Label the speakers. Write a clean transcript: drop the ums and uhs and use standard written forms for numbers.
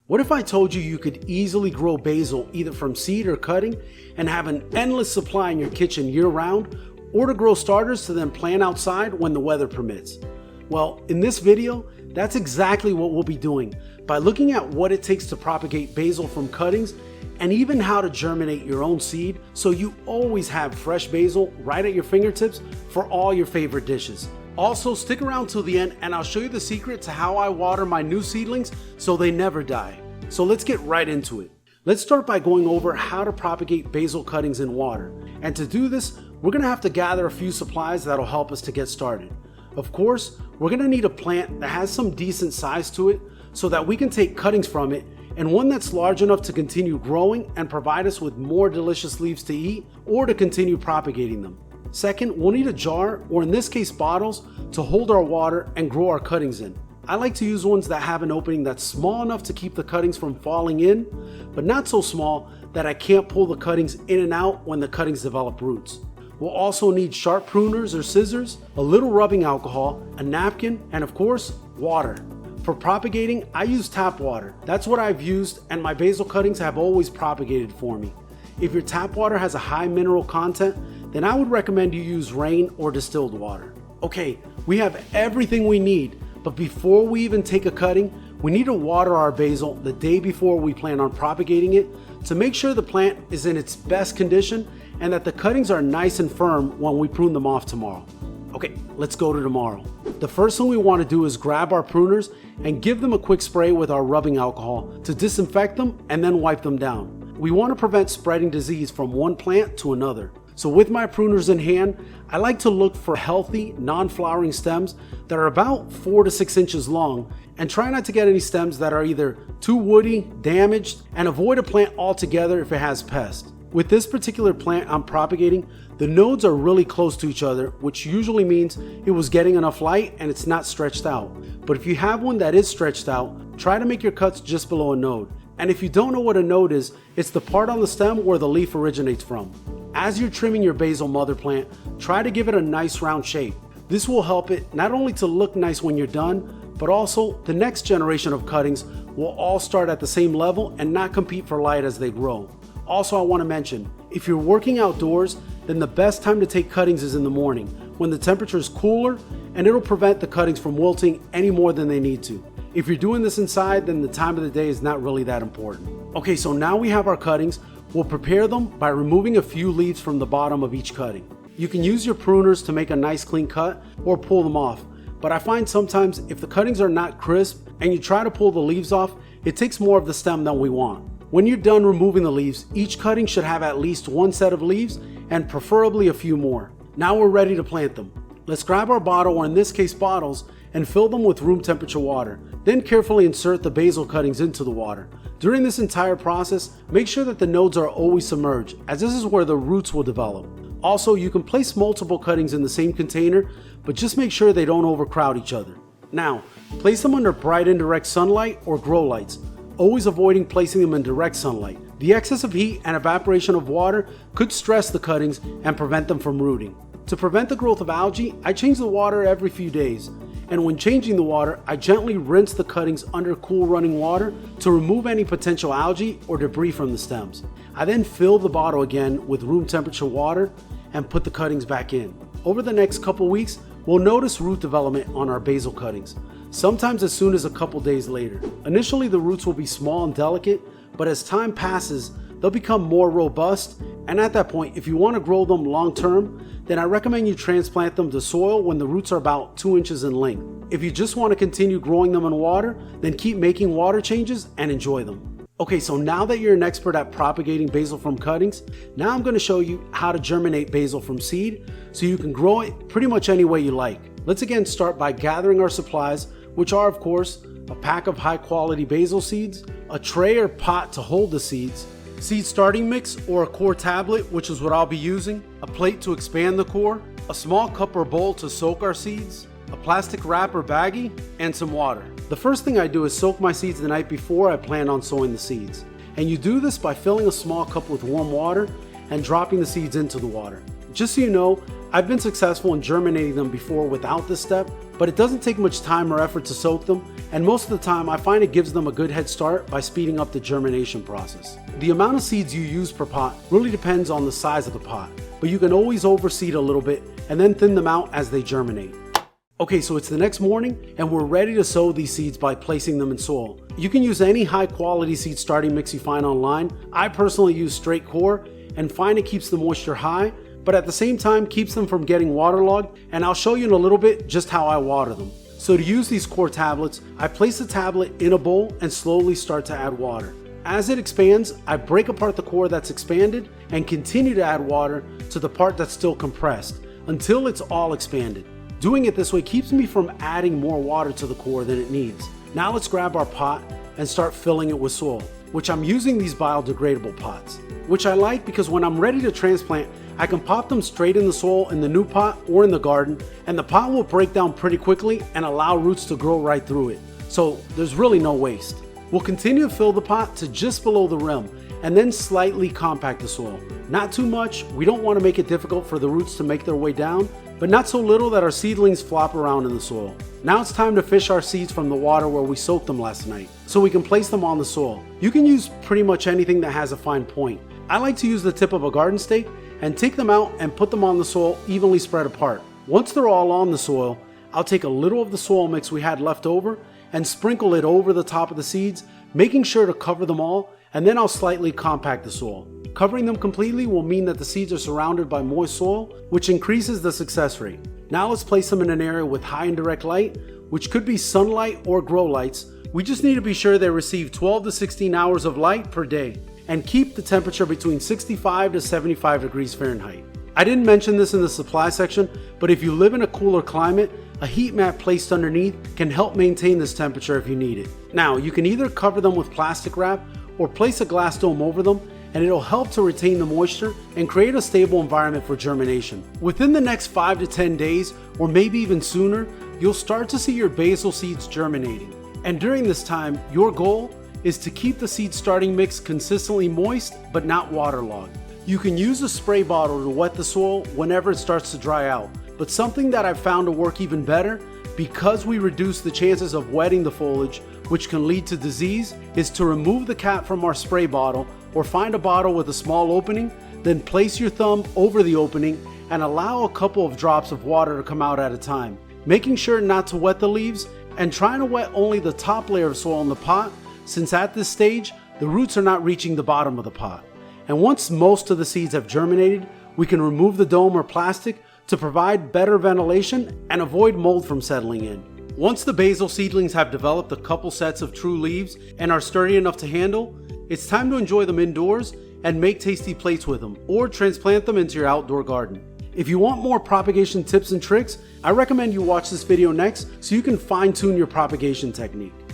Speaker 1: What if I told you you could easily grow basil either from seed or cutting and have an endless supply in your kitchen year-round, or to grow starters to then plant outside when the weather permits? Well, in this video, that's exactly what we'll be doing by looking at what it takes to propagate basil from cuttings and even how to germinate your own seed so you always have fresh basil right at your fingertips for all your favorite dishes. Also, stick around till the end and I'll show you the secret to how I water my new seedlings so they never die. So let's get right into it. Let's start by going over how to propagate basil cuttings in water. And to do this, we're going to have to gather a few supplies that'll help us to get started. Of course, we're going to need a plant that has some decent size to it so that we can take cuttings from it, and one that's large enough to continue growing and provide us with more delicious leaves to eat or to continue propagating them. Second, we'll need a jar, or in this case bottles, to hold our water and grow our cuttings in. I like to use ones that have an opening that's small enough to keep the cuttings from falling in, but not so small that I can't pull the cuttings in and out when the cuttings develop roots. We'll also need sharp pruners or scissors, a little rubbing alcohol, a napkin, and of course, water. For propagating, I use tap water. That's what I've used, and my basil cuttings have always propagated for me. If your tap water has a high mineral content, then I would recommend you use rain or distilled water. Okay, we have everything we need, but before we even take a cutting, we need to water our basil the day before we plan on propagating it to make sure the plant is in its best condition and that the cuttings are nice and firm when we prune them off tomorrow. Okay, let's go to tomorrow. The first thing we want to do is grab our pruners and give them a quick spray with our rubbing alcohol to disinfect them and then wipe them down. We want to prevent spreading disease from one plant to another. So with my pruners in hand, I like to look for healthy, non-flowering stems that are about 4 to 6 inches long, and try not to get any stems that are either too woody, damaged, and avoid a plant altogether if it has pests. With this particular plant I'm propagating, the nodes are really close to each other, which usually means it was getting enough light and it's not stretched out. But if you have one that is stretched out, try to make your cuts just below a node. And if you don't know what a node is, it's the part on the stem where the leaf originates from. As you're trimming your basil mother plant, try to give it a nice round shape. This will help it not only to look nice when you're done, but also the next generation of cuttings will all start at the same level and not compete for light as they grow. Also, I want to mention, if you're working outdoors, then the best time to take cuttings is in the morning, when the temperature is cooler, and it'll prevent the cuttings from wilting any more than they need to. If you're doing this inside, then the time of the day is not really that important. Okay, so now we have our cuttings. We'll prepare them by removing a few leaves from the bottom of each cutting. You can use your pruners to make a nice clean cut or pull them off, but I find sometimes if the cuttings are not crisp and you try to pull the leaves off, it takes more of the stem than we want. When you're done removing the leaves, each cutting should have at least one set of leaves and preferably a few more. Now we're ready to plant them. Let's grab our bottle, or in this case bottles, and fill them with room temperature water. Then carefully insert the basil cuttings into the water. During this entire process, make sure that the nodes are always submerged, as this is where the roots will develop. Also, you can place multiple cuttings in the same container, but just make sure they don't overcrowd each other. Now, place them under bright indirect sunlight or grow lights, always avoiding placing them in direct sunlight. The excess of heat and evaporation of water could stress the cuttings and prevent them from rooting. To prevent the growth of algae, I change the water every few days. And when changing the water, I gently rinse the cuttings under cool running water to remove any potential algae or debris from the stems. I then fill the bottle again with room temperature water and put the cuttings back in. Over the next couple weeks, we'll notice root development on our basil cuttings, sometimes as soon as a couple days later. Initially, the roots will be small and delicate, but as time passes, they'll become more robust, and at that point, if you want to grow them long term, then I recommend you transplant them to soil when the roots are about 2 inches in length. If you just want to continue growing them in water, then keep making water changes and enjoy them. Okay, so now that you're an expert at propagating basil from cuttings, now I'm going to show you how to germinate basil from seed so you can grow it pretty much any way you like. Let's again start by gathering our supplies, which are of course a pack of high quality basil seeds, a tray or pot to hold the seeds, seed starting mix or a core tablet, which is what I'll be using, a plate to expand the core, a small cup or bowl to soak our seeds, a plastic wrap or baggie, and some water. The first thing I do is soak my seeds the night before I plan on sowing the seeds. And you do this by filling a small cup with warm water and dropping the seeds into the water. Just so you know, I've been successful in germinating them before without this step, but it doesn't take much time or effort to soak them, and most of the time I find it gives them a good head start by speeding up the germination process. The amount of seeds you use per pot really depends on the size of the pot, but you can always overseed a little bit and then thin them out as they germinate. Okay, so it's the next morning and we're ready to sow these seeds by placing them in soil. You can use any high quality seed starting mix you find online. I personally use straight core and find it keeps the moisture high, but at the same time keeps them from getting waterlogged, and I'll show you in a little bit just how I water them. So to use these core tablets, I place the tablet in a bowl and slowly start to add water. As it expands, I break apart the core that's expanded and continue to add water to the part that's still compressed until it's all expanded. Doing it this way keeps me from adding more water to the core than it needs. Now let's grab our pot and start filling it with soil, which I'm using these biodegradable pots, which I like because when I'm ready to transplant, I can pop them straight in the soil in the new pot or in the garden, and the pot will break down pretty quickly and allow roots to grow right through it. So there's really no waste. We'll continue to fill the pot to just below the rim and then slightly compact the soil. Not too much, we don't want to make it difficult for the roots to make their way down, but not so little that our seedlings flop around in the soil. Now it's time to fish our seeds from the water where we soaked them last night, so we can place them on the soil. You can use pretty much anything that has a fine point. I like to use the tip of a garden stake and take them out and put them on the soil evenly spread apart. Once they're all on the soil, I'll take a little of the soil mix we had left over and sprinkle it over the top of the seeds, making sure to cover them all, and then I'll slightly compact the soil. Covering them completely will mean that the seeds are surrounded by moist soil, which increases the success rate. Now let's place them in an area with high indirect light, which could be sunlight or grow lights. We just need to be sure they receive 12 to 16 hours of light per day and keep the temperature between 65 to 75 degrees Fahrenheit. I didn't mention this in the supply section, but if you live in a cooler climate, a heat mat placed underneath can help maintain this temperature if you need it. Now, you can either cover them with plastic wrap or place a glass dome over them, and it'll help to retain the moisture and create a stable environment for germination. Within the next 5 to 10 days, or maybe even sooner, you'll start to see your basil seeds germinating. And during this time, your goal is to keep the seed starting mix consistently moist but not waterlogged. You can use a spray bottle to wet the soil whenever it starts to dry out, but something that I've found to work even better, because we reduce the chances of wetting the foliage, which can lead to disease, is to remove the cap from our spray bottle or find a bottle with a small opening, then place your thumb over the opening and allow a couple of drops of water to come out at a time, making sure not to wet the leaves and trying to wet only the top layer of soil in the pot, since at this stage, the roots are not reaching the bottom of the pot. And once most of the seeds have germinated, we can remove the dome or plastic to provide better ventilation and avoid mold from settling in. Once the basil seedlings have developed a couple sets of true leaves and are sturdy enough to handle, it's time to enjoy them indoors and make tasty plates with them, or transplant them into your outdoor garden. If you want more propagation tips and tricks, I recommend you watch this video next so you can fine-tune your propagation technique.